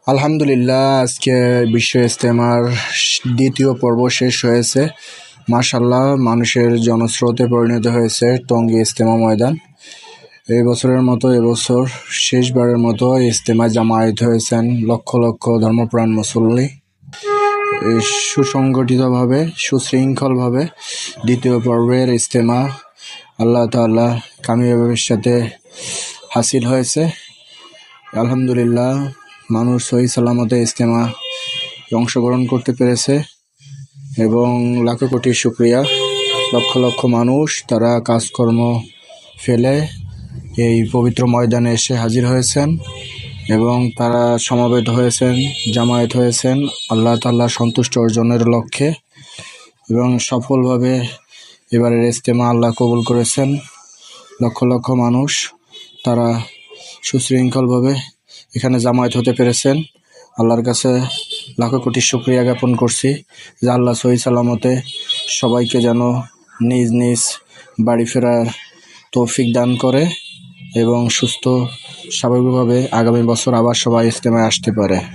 আলহামদুলিল্লাহ, আজকে বিশ্ব ইজতেমার দ্বিতীয় পর্ব শেষ হয়েছে। মাশাআল্লাহ, মানুষের জনস্রোতে পরিণত হয়েছে টঙ্গী ইজতেমা ময়দান। এই বছরের মতো এবছর শেষবারের মতো ইজতেমায় জামায়াত হয়েছেন লক্ষ লক্ষ ধর্মপ্রাণ মুসল্লি। সুসংগঠিতভাবে সুশৃঙ্খলভাবে দ্বিতীয় পর্বের ইজতেমা আল্লাহ তাআলা কামিয়াবির সাথে হাসিল হয়েছে। আলহামদুলিল্লাহ, মানুষ সহি সালামতে ইজতেমা অংশগ্রহণ করতে পেরেছে এবং লাখো কোটি শুকরিয়া। লক্ষ লক্ষ মানুষ তারা কাজকর্ম ফেলে এই পবিত্র ময়দানে এসে হাজির হয়েছেন এবং তারা সমবেত হয়েছেন, জামায়াত হয়েছেন আল্লাহ তাআলার সন্তুষ্ট অর্জনের লক্ষ্যে এবং সফলভাবে এবারের ইজতেমা আল্লাহ কবুল করেছেন। লক্ষ লক্ষ মানুষ তারা সুশৃঙ্খলভাবে এখানে জামায়াত হতে পেরেছেন। আল্লাহর কাছে লাখো কোটি শুকরিয়া জ্ঞাপন করছি যে আল্লাহ সহি সালামতে সবাইকে যেন নিজ নিজ বাড়ি ফেরার তৌফিক দান করে এবং সুস্থ স্বাভাবিকভাবে আগামী বছর আবার সবাই ইজতেমায় আসতে পারে।